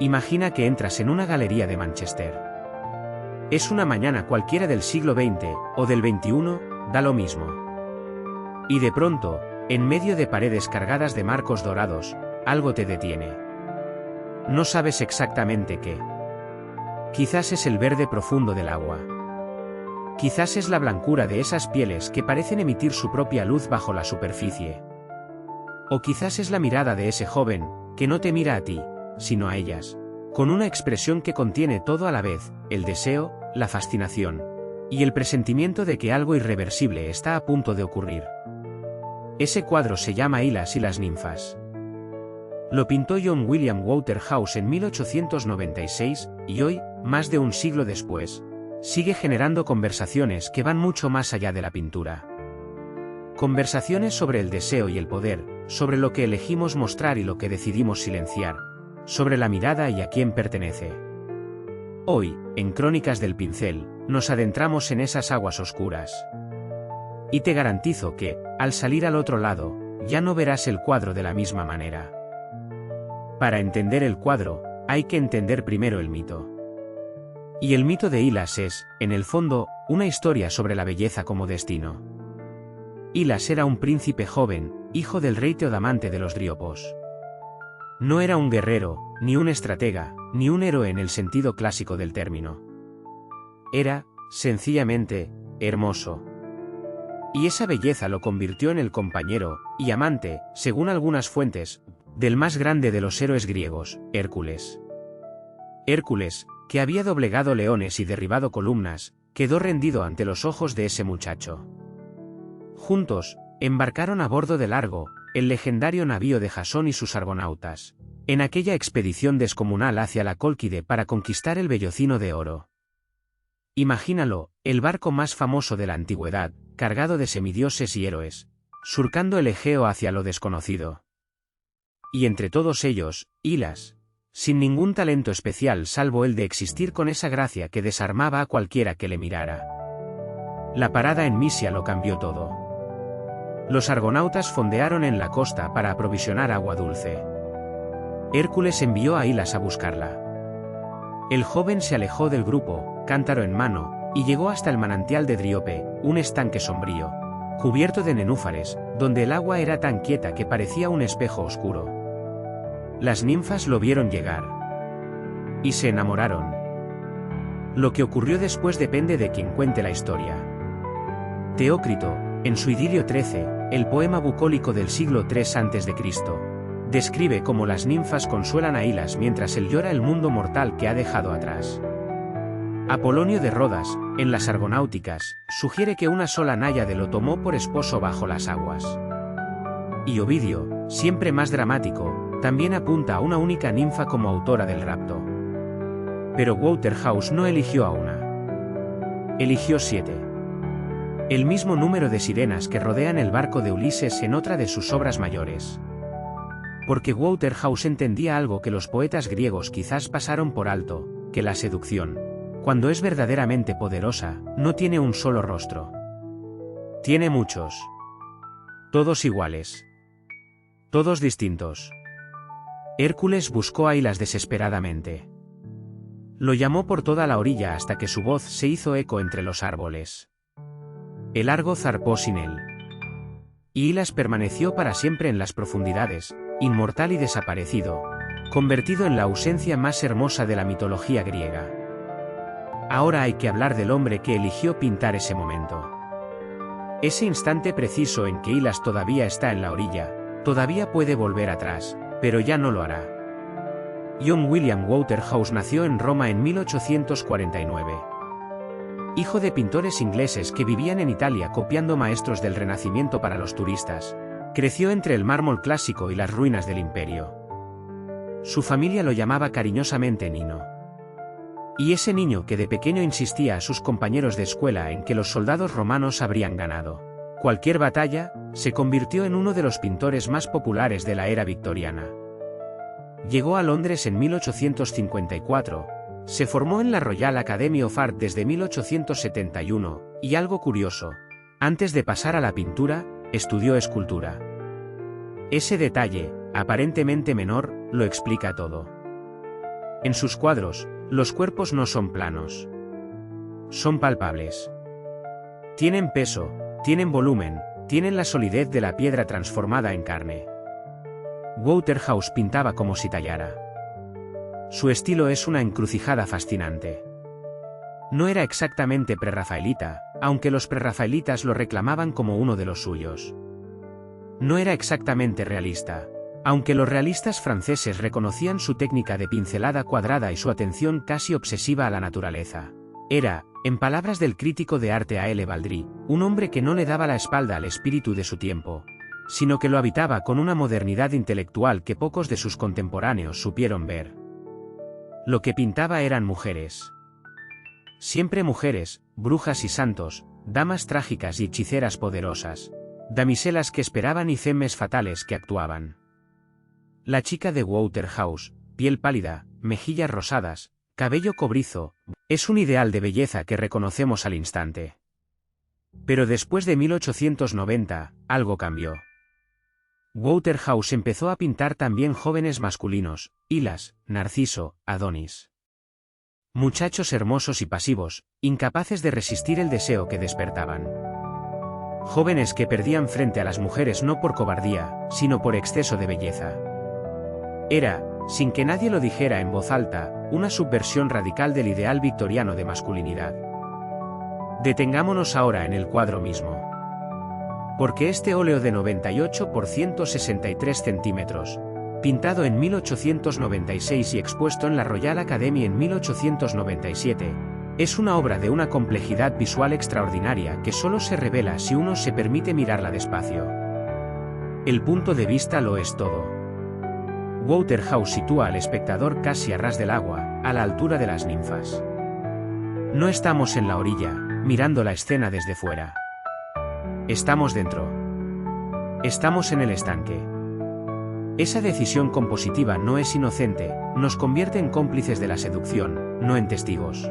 Imagina que entras en una galería de Manchester. Es una mañana cualquiera del siglo XX, o del XXI, da lo mismo. Y de pronto, en medio de paredes cargadas de marcos dorados, algo te detiene. No sabes exactamente qué. Quizás es el verde profundo del agua. Quizás es la blancura de esas pieles que parecen emitir su propia luz bajo la superficie. O quizás es la mirada de ese joven, que no te mira a ti, sino a ellas, con una expresión que contiene todo a la vez, el deseo, la fascinación, y el presentimiento de que algo irreversible está a punto de ocurrir. Ese cuadro se llama Hylas y las ninfas. Lo pintó John William Waterhouse en 1896, y hoy, más de un siglo después, sigue generando conversaciones que van mucho más allá de la pintura. Conversaciones sobre el deseo y el poder, sobre lo que elegimos mostrar y lo que decidimos silenciar, sobre la mirada y a quién pertenece. Hoy, en Crónicas del Pincel, nos adentramos en esas aguas oscuras. Y te garantizo que, al salir al otro lado, ya no verás el cuadro de la misma manera. Para entender el cuadro, hay que entender primero el mito. Y el mito de Hylas es, en el fondo, una historia sobre la belleza como destino. Hylas era un príncipe joven, hijo del rey Teodamante de los Dríopos. No era un guerrero, ni un estratega, ni un héroe en el sentido clásico del término. Era, sencillamente, hermoso. Y esa belleza lo convirtió en el compañero, y amante, según algunas fuentes, del más grande de los héroes griegos, Hércules. Hércules, que había doblegado leones y derribado columnas, quedó rendido ante los ojos de ese muchacho. Juntos, embarcaron a bordo del Argo, el legendario navío de Jasón y sus argonautas, en aquella expedición descomunal hacia la Cólquide para conquistar el Vellocino de oro. Imagínalo, el barco más famoso de la antigüedad, cargado de semidioses y héroes, surcando el Egeo hacia lo desconocido. Y entre todos ellos, Hylas, sin ningún talento especial salvo el de existir con esa gracia que desarmaba a cualquiera que le mirara. La parada en Misia lo cambió todo. Los argonautas fondearon en la costa para aprovisionar agua dulce. Hércules envió a Hylas a buscarla. El joven se alejó del grupo, cántaro en mano, y llegó hasta el manantial de Dríope, un estanque sombrío, cubierto de nenúfares, donde el agua era tan quieta que parecía un espejo oscuro. Las ninfas lo vieron llegar. Y se enamoraron. Lo que ocurrió después depende de quien cuente la historia. Teócrito, en su Idilio 13, el poema bucólico del siglo III a.C., describe cómo las ninfas consuelan a Hylas mientras él llora el mundo mortal que ha dejado atrás. Apolonio de Rodas, en las Argonáuticas, sugiere que una sola náyade lo tomó por esposo bajo las aguas. Y Ovidio, siempre más dramático, también apunta a una única ninfa como autora del rapto. Pero Waterhouse no eligió a una. Eligió 7. El mismo número de sirenas que rodean el barco de Ulises en otra de sus obras mayores. Porque Waterhouse entendía algo que los poetas griegos quizás pasaron por alto, que la seducción, cuando es verdaderamente poderosa, no tiene un solo rostro. Tiene muchos. Todos iguales. Todos distintos. Hércules buscó a Hylas desesperadamente. Lo llamó por toda la orilla hasta que su voz se hizo eco entre los árboles. El Argo zarpó sin él. Y Hylas permaneció para siempre en las profundidades, inmortal y desaparecido, convertido en la ausencia más hermosa de la mitología griega. Ahora hay que hablar del hombre que eligió pintar ese momento. Ese instante preciso en que Hylas todavía está en la orilla, todavía puede volver atrás, pero ya no lo hará. John William Waterhouse nació en Roma en 1849. Hijo de pintores ingleses que vivían en Italia copiando maestros del Renacimiento para los turistas, creció entre el mármol clásico y las ruinas del imperio. Su familia lo llamaba cariñosamente Nino. Y ese niño que de pequeño insistía a sus compañeros de escuela en que los soldados romanos habrían ganado cualquier batalla, se convirtió en uno de los pintores más populares de la era victoriana. Llegó a Londres en 1854, se formó en la Royal Academy of Art desde 1871, y algo curioso, antes de pasar a la pintura, estudió escultura. Ese detalle, aparentemente menor, lo explica todo. En sus cuadros, los cuerpos no son planos. Son palpables. Tienen peso, tienen volumen, tienen la solidez de la piedra transformada en carne. Waterhouse pintaba como si tallara. Su estilo es una encrucijada fascinante. No era exactamente prerrafaelita, aunque los prerrafaelitas lo reclamaban como uno de los suyos. No era exactamente realista, aunque los realistas franceses reconocían su técnica de pincelada cuadrada y su atención casi obsesiva a la naturaleza. Era, en palabras del crítico de arte A.L. Baldry, un hombre que no le daba la espalda al espíritu de su tiempo, sino que lo habitaba con una modernidad intelectual que pocos de sus contemporáneos supieron ver. Lo que pintaba eran mujeres. Siempre mujeres, brujas y santos, damas trágicas y hechiceras poderosas, damiselas que esperaban y femmes fatales que actuaban. La chica de Waterhouse, piel pálida, mejillas rosadas, cabello cobrizo, es un ideal de belleza que reconocemos al instante. Pero después de 1890, algo cambió. Waterhouse empezó a pintar también jóvenes masculinos, Hilas, Narciso, Adonis. Muchachos hermosos y pasivos, incapaces de resistir el deseo que despertaban. Jóvenes que perdían frente a las mujeres no por cobardía, sino por exceso de belleza. Era, sin que nadie lo dijera en voz alta, una subversión radical del ideal victoriano de masculinidad. Detengámonos ahora en el cuadro mismo. Porque este óleo de 98 por 163 centímetros, pintado en 1896 y expuesto en la Royal Academy en 1897, es una obra de una complejidad visual extraordinaria que solo se revela si uno se permite mirarla despacio. El punto de vista lo es todo. Waterhouse sitúa al espectador casi a ras del agua, a la altura de las ninfas. No estamos en la orilla, mirando la escena desde fuera. Estamos dentro. Estamos en el estanque. Esa decisión compositiva no es inocente, nos convierte en cómplices de la seducción, no en testigos.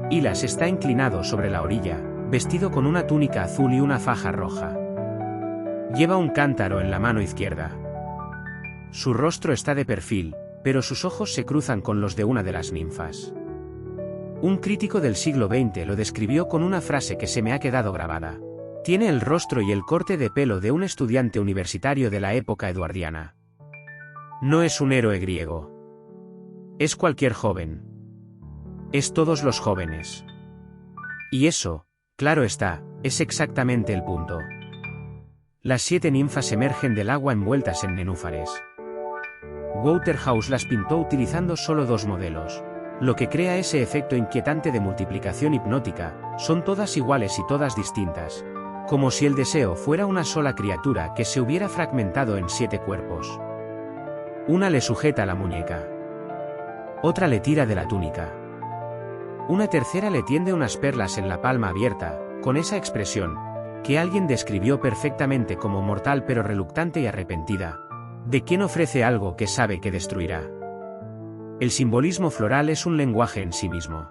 Hilas está inclinado sobre la orilla, vestido con una túnica azul y una faja roja. Lleva un cántaro en la mano izquierda. Su rostro está de perfil, pero sus ojos se cruzan con los de una de las ninfas. Un crítico del siglo XX lo describió con una frase que se me ha quedado grabada. Tiene el rostro y el corte de pelo de un estudiante universitario de la época eduardiana. No es un héroe griego. Es cualquier joven. Es todos los jóvenes. Y eso, claro está, es exactamente el punto. Las 7 ninfas emergen del agua envueltas en nenúfares. Waterhouse las pintó utilizando solo 2 modelos. Lo que crea ese efecto inquietante de multiplicación hipnótica, son todas iguales y todas distintas. Como si el deseo fuera una sola criatura que se hubiera fragmentado en 7 cuerpos. Una le sujeta la muñeca. Otra le tira de la túnica. Una tercera le tiende unas perlas en la palma abierta, con esa expresión, que alguien describió perfectamente como mortal pero reluctante y arrepentida, de quien ofrece algo que sabe que destruirá. El simbolismo floral es un lenguaje en sí mismo.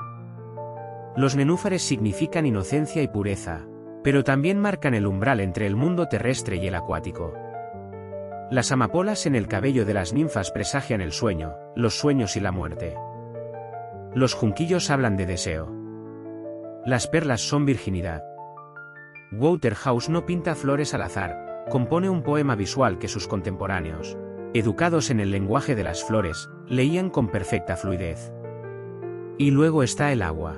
Los nenúfares significan inocencia y pureza, pero también marcan el umbral entre el mundo terrestre y el acuático. Las amapolas en el cabello de las ninfas presagian el sueño, los sueños y la muerte. Los junquillos hablan de deseo. Las perlas son virginidad. Waterhouse no pinta flores al azar, compone un poema visual que sus contemporáneos, educados en el lenguaje de las flores, leían con perfecta fluidez. Y luego está el agua.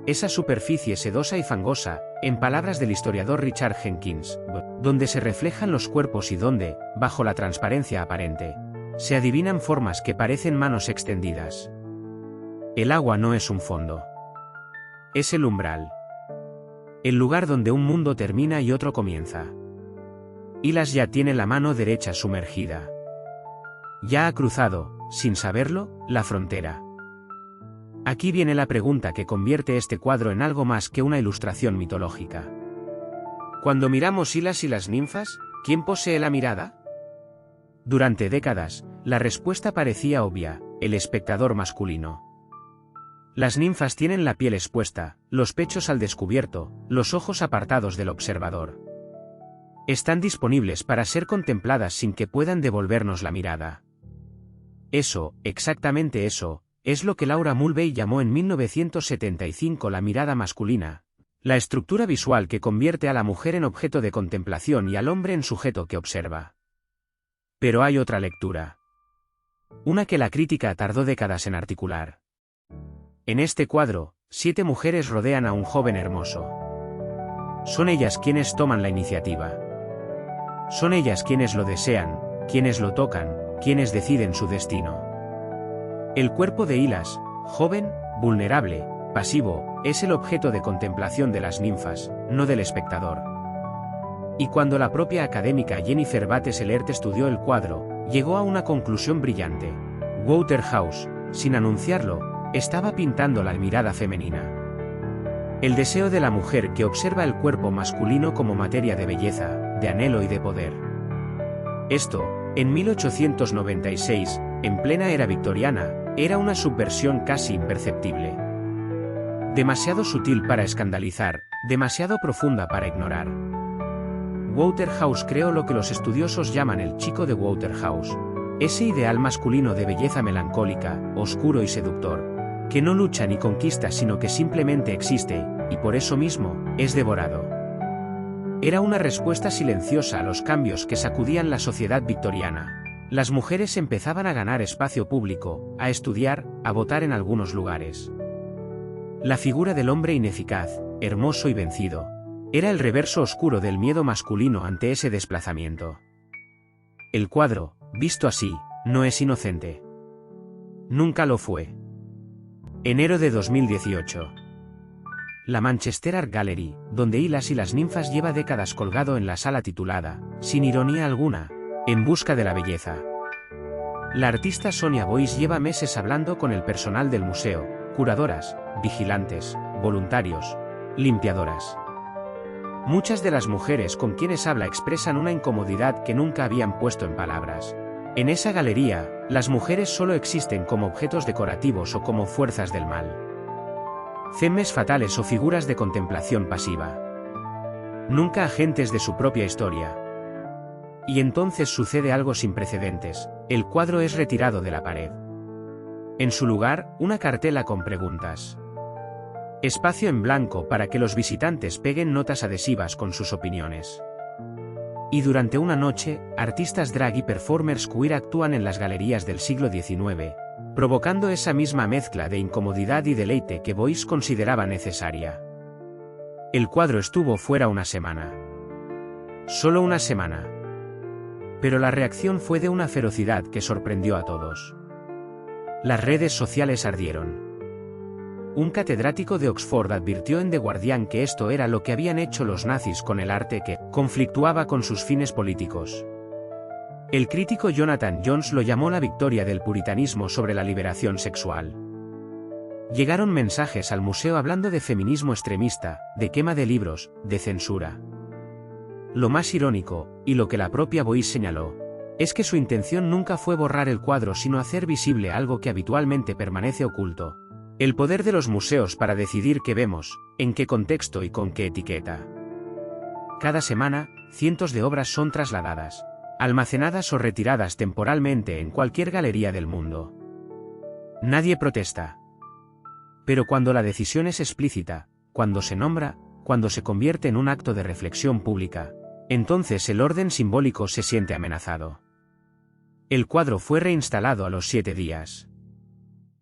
Esa superficie sedosa y fangosa, en palabras del historiador Richard Jenkins, donde se reflejan los cuerpos y donde, bajo la transparencia aparente, se adivinan formas que parecen manos extendidas. El agua no es un fondo. Es el umbral. El lugar donde un mundo termina y otro comienza. Hilas ya tiene la mano derecha sumergida. Ya ha cruzado, sin saberlo, la frontera. Aquí viene la pregunta que convierte este cuadro en algo más que una ilustración mitológica. Cuando miramos Hilas y las ninfas, ¿quién posee la mirada? Durante décadas, la respuesta parecía obvia, el espectador masculino. Las ninfas tienen la piel expuesta, los pechos al descubierto, los ojos apartados del observador. Están disponibles para ser contempladas sin que puedan devolvernos la mirada. Eso, exactamente eso, es lo que Laura Mulvey llamó en 1975 la mirada masculina, la estructura visual que convierte a la mujer en objeto de contemplación y al hombre en sujeto que observa. Pero hay otra lectura. Una que la crítica tardó décadas en articular. En este cuadro, 7 mujeres rodean a un joven hermoso. Son ellas quienes toman la iniciativa. Son ellas quienes lo desean, quienes lo tocan, quienes deciden su destino. El cuerpo de Hylas, joven, vulnerable, pasivo, es el objeto de contemplación de las ninfas, no del espectador. Y cuando la propia académica Jennifer Bates Ellert estudió el cuadro, llegó a una conclusión brillante. Waterhouse, sin anunciarlo, estaba pintando la mirada femenina. El deseo de la mujer que observa el cuerpo masculino como materia de belleza, de anhelo y de poder. Esto, en 1896, en plena era victoriana, era una subversión casi imperceptible. Demasiado sutil para escandalizar, demasiado profunda para ignorar. Waterhouse creó lo que los estudiosos llaman el chico de Waterhouse, ese ideal masculino de belleza melancólica, oscuro y seductor, que no lucha ni conquista sino que simplemente existe, y por eso mismo, es devorado. Era una respuesta silenciosa a los cambios que sacudían la sociedad victoriana. Las mujeres empezaban a ganar espacio público, a estudiar, a votar en algunos lugares. La figura del hombre ineficaz, hermoso y vencido, era el reverso oscuro del miedo masculino ante ese desplazamiento. El cuadro, visto así, no es inocente. Nunca lo fue. Enero de 2018. La Manchester Art Gallery, donde Hylas y las ninfas lleva décadas colgado en la sala titulada, sin ironía alguna, En busca de la belleza. La artista Sonia Boyce lleva meses hablando con el personal del museo, curadoras, vigilantes, voluntarios, limpiadoras. Muchas de las mujeres con quienes habla expresan una incomodidad que nunca habían puesto en palabras. En esa galería, las mujeres solo existen como objetos decorativos o como fuerzas del mal. Femmes fatales o figuras de contemplación pasiva. Nunca agentes de su propia historia. Y entonces sucede algo sin precedentes, el cuadro es retirado de la pared. En su lugar, una cartela con preguntas. Espacio en blanco para que los visitantes peguen notas adhesivas con sus opiniones. Y durante una noche, artistas drag y performers queer actúan en las galerías del siglo XIX, provocando esa misma mezcla de incomodidad y deleite que Boyce consideraba necesaria. El cuadro estuvo fuera una semana. Solo una semana. Pero la reacción fue de una ferocidad que sorprendió a todos. Las redes sociales ardieron. Un catedrático de Oxford advirtió en The Guardian que esto era lo que habían hecho los nazis con el arte que conflictuaba con sus fines políticos. El crítico Jonathan Jones lo llamó la victoria del puritanismo sobre la liberación sexual. Llegaron mensajes al museo hablando de feminismo extremista, de quema de libros, de censura. Lo más irónico, y lo que la propia Boyce señaló, es que su intención nunca fue borrar el cuadro sino hacer visible algo que habitualmente permanece oculto. El poder de los museos para decidir qué vemos, en qué contexto y con qué etiqueta. Cada semana, cientos de obras son trasladadas, almacenadas o retiradas temporalmente en cualquier galería del mundo. Nadie protesta. Pero cuando la decisión es explícita, cuando se nombra, cuando se convierte en un acto de reflexión pública, entonces el orden simbólico se siente amenazado. El cuadro fue reinstalado a los 7 días.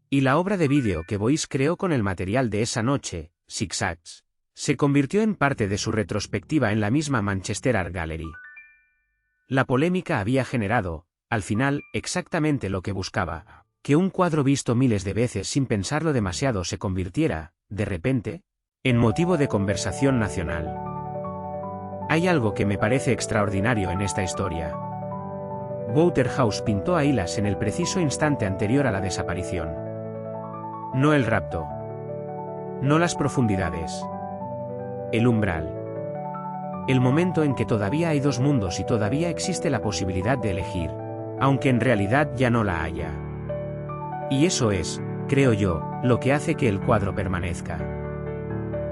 Y la obra de vídeo que Boyce creó con el material de esa noche, Zigzags, se convirtió en parte de su retrospectiva en la misma Manchester Art Gallery. La polémica había generado, al final, exactamente lo que buscaba, que un cuadro visto miles de veces sin pensarlo demasiado se convirtiera, de repente, en motivo de conversación nacional. Hay algo que me parece extraordinario en esta historia. Waterhouse pintó a Hylas en el preciso instante anterior a la desaparición. No el rapto. No las profundidades. El umbral. El momento en que todavía hay dos mundos y todavía existe la posibilidad de elegir, aunque en realidad ya no la haya. Y eso es, creo yo, lo que hace que el cuadro permanezca.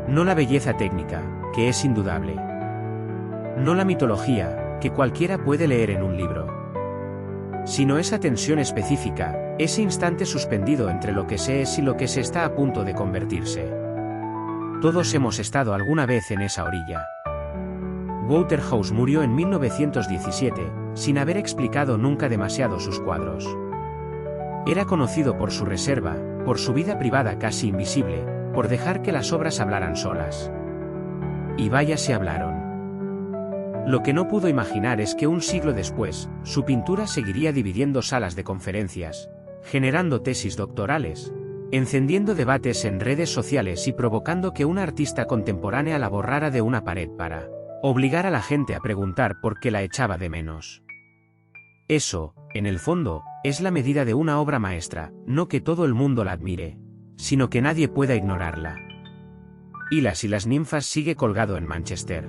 No la belleza técnica, que es indudable. No la mitología, que cualquiera puede leer en un libro. sino esa tensión específica, ese instante suspendido entre lo que se es y lo que se está a punto de convertirse. Todos hemos estado alguna vez en esa orilla. Waterhouse murió en 1917, sin haber explicado nunca demasiado sus cuadros. Era conocido por su reserva, por su vida privada casi invisible, por dejar que las obras hablaran solas. Y vaya si hablaron. Lo que no pudo imaginar es que un siglo después, su pintura seguiría dividiendo salas de conferencias, generando tesis doctorales, encendiendo debates en redes sociales y provocando que una artista contemporánea la borrara de una pared para obligar a la gente a preguntar por qué la echaba de menos. Eso, en el fondo, es la medida de una obra maestra, no que todo el mundo la admire, sino que nadie pueda ignorarla. Hilas y las ninfas sigue colgado en Manchester.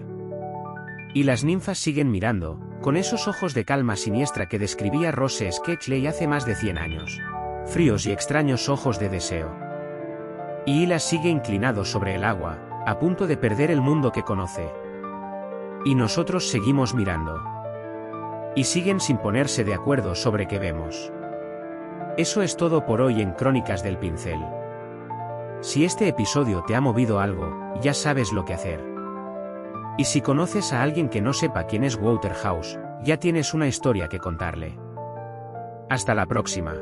Y las ninfas siguen mirando, con esos ojos de calma siniestra que describía Rose Sketchley hace más de 100 años. Fríos y extraños ojos de deseo. Y Hilas sigue inclinado sobre el agua, a punto de perder el mundo que conoce. Y nosotros seguimos mirando. Y siguen sin ponerse de acuerdo sobre qué vemos. Eso es todo por hoy en Crónicas del Pincel. Si este episodio te ha movido algo, ya sabes lo que hacer. Y si conoces a alguien que no sepa quién es Waterhouse, ya tienes una historia que contarle. Hasta la próxima.